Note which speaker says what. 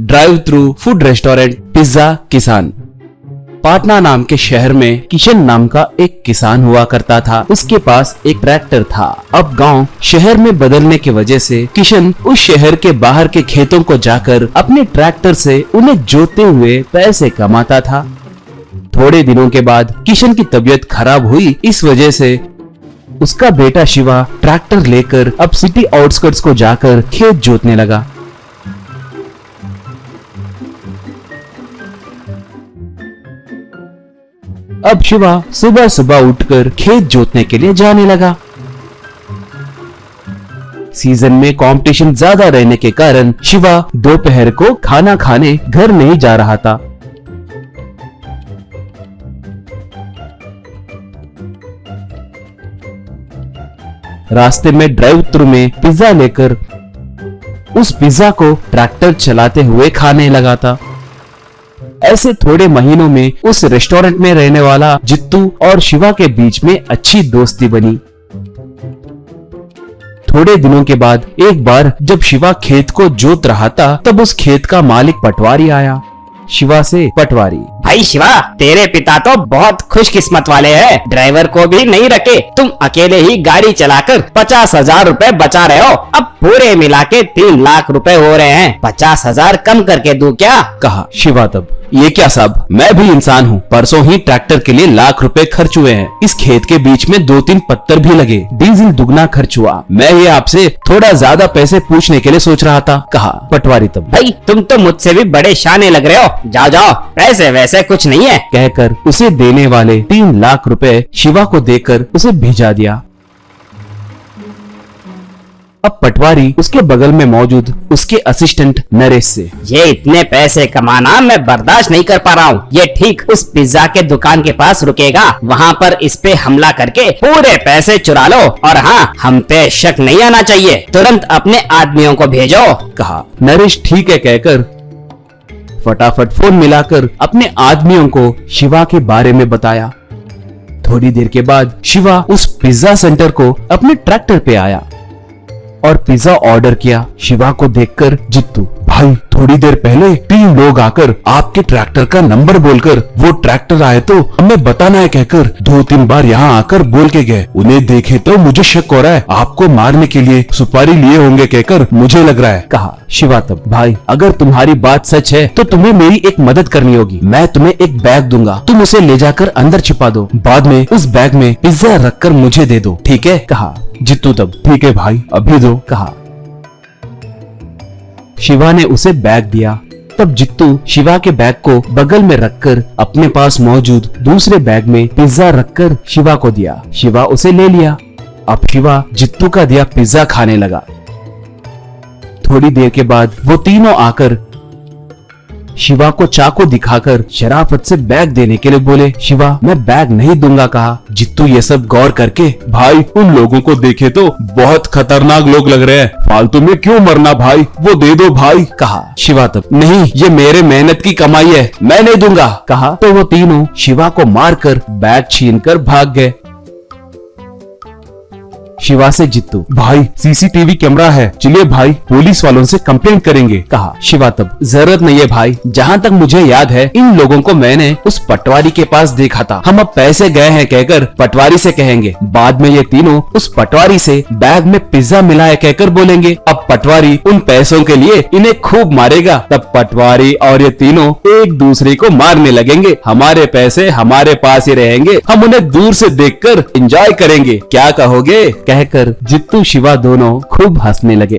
Speaker 1: Drive through food restaurant pizza किसान। पाटना नाम के शहर में किशन नाम का एक किसान हुआ करता था। उसके पास एक ट्रैक्टर था। अब गांव शहर में बदलने की वजह से किशन उस शहर के बाहर के खेतों को जाकर अपने ट्रैक्टर से उन्हें जोतते हुए पैसे कमाता था। थोड़े दिनों के बाद किशन की तबीयत खराब हुई। इस वजह से उसका बेटा शिवा ट्रैक्टर लेकर अब सिटी आउटस्कर्ट्स को जाकर खेत जोतने लगा। अब शिवा सुबह सुबह उठकर खेत जोतने के लिए जाने लगा। सीजन में कंपटीशन ज्यादा रहने के कारण शिवा दोपहर को खाना खाने घर नहीं जा रहा था। रास्ते में ड्राइव थ्रू में पिज्जा लेकर उस पिज्जा को ट्रैक्टर चलाते हुए खाने लगा था। ऐसे थोड़े महीनों में उस रेस्टोरेंट में रहने वाला जित्तू और शिवा के बीच में अच्छी दोस्ती बनी। थोड़े दिनों के बाद एक बार जब शिवा खेत को जोत रहा था तब उस खेत का मालिक पटवारी आया। शिवा से पटवारी,
Speaker 2: भाई शिवा, तेरे पिता तो बहुत खुशकिस्मत वाले हैं। ड्राइवर को भी नहीं रखे, तुम अकेले ही गाड़ी चलाकर 50,000 रुपए बचा रहे हो। अब पूरे मिला के 3 लाख रुपए हो रहे हैं। 50,000 कम करके दूं क्या?
Speaker 1: कहा शिवा तब। ये क्या साहब, मैं भी इंसान हूँ। परसों ही ट्रैक्टर के लिए लाख रुपए खर्च हुए हैं। इस खेत के बीच में 2-3 पत्थर भी लगे, डीजल दुगना खर्च हुआ। मैं ये आपसे थोड़ा ज्यादा पैसे पूछने के लिए सोच रहा था। कहा पटवारी तब।
Speaker 2: भाई तुम तो मुझसे भी बड़े शाने लग रहे हो। जाओ जाओ, पैसे वैसे कुछ नहीं है।
Speaker 1: कहकर उसे देने वाले 3 लाख रुपए शिवा को देकर उसे भिजा दिया। अब पटवारी उसके बगल में मौजूद उसके असिस्टेंट नरेश से,
Speaker 2: ये इतने पैसे कमाना मैं बर्दाश्त नहीं कर पा रहा हूँ। ये ठीक उस पिज्जा के दुकान के पास रुकेगा, वहाँ पर इस पे हमला करके पूरे पैसे चुरा लो। और हाँ, हम पे शक नहीं आना चाहिए। तुरंत अपने आदमियों को भेजो।
Speaker 1: कहा नरेश ठीक है कहकर फटाफट फोन मिलाकर अपने आदमियों को शिवा के बारे में बताया। थोड़ी देर के बाद शिवा उस पिज्जा सेंटर को अपने ट्रैक्टर पे आया और पिज्जा ऑर्डर किया। शिवा को देखकर जित्तू, भाई थोड़ी देर पहले 3 लोग आकर आपके ट्रैक्टर का नंबर बोलकर वो ट्रैक्टर आए तो हमें बताना है कहकर 2-3 बार यहाँ आकर बोल के गए। उन्हें देखे तो मुझे शक हो रहा है आपको मारने के लिए सुपारी लिए होंगे कहकर मुझे लग रहा है। कहा शिवा तब, भाई अगर तुम्हारी बात सच है तो तुम्हें मेरी एक मदद करनी होगी। मैं तुम्हें एक बैग दूंगा, तुम उसे ले जाकर अंदर छिपा दो। बाद में उस बैग में पिज्जा रखकर मुझे दे दो, ठीक है? कहा जित्तू तब, ठीक है भाई अभी दो। कहा शिवा ने उसे बैग दिया। तब जित्तू शिवा के बैग को बगल में रखकर अपने पास मौजूद दूसरे बैग में पिज्जा रखकर शिवा को दिया। शिवा उसे ले लिया। अब शिवा जित्तू का दिया पिज्जा खाने लगा। थोड़ी देर के बाद वो तीनों आकर शिवा को चाकू दिखाकर शराफत से बैग देने के लिए बोले। शिवा, मैं बैग नहीं दूंगा। कहा जित्तू ये सब गौर करके, भाई उन लोगों को देखे तो बहुत खतरनाक लोग लग रहे हैं, फालतू में क्यों मरना भाई, वो दे दो भाई। कहा शिवा तब, नहीं ये मेरे मेहनत की कमाई है, मैं नहीं दूंगा। कहा तो वो तीनों शिवा को मारकर बैग छीनकर भाग गए। शिवा से जित्तू, भाई सीसीटीवी कैमरा है, चलिए भाई पुलिस वालों से कंप्लेंट करेंगे। कहा शिवा तब, जरूरत नहीं है भाई, जहाँ तक मुझे याद है इन लोगों को मैंने उस पटवारी के पास देखा था। हम अब पैसे गए हैं कहकर पटवारी से कहेंगे। बाद में ये तीनों उस पटवारी से बैग में पिज्जा मिला है कहकर बोलेंगे। अब पटवारी उन पैसों के लिए इन्हें खूब मारेगा। तब पटवारी और ये तीनों एक दूसरे को मारने लगेंगे। हमारे पैसे हमारे पास ही रहेंगे, हम उन्हें दूर से देखकर एंजॉय करेंगे, क्या कहोगे? कहकर जित्तू शिवा दोनों खूब हंसने लगे।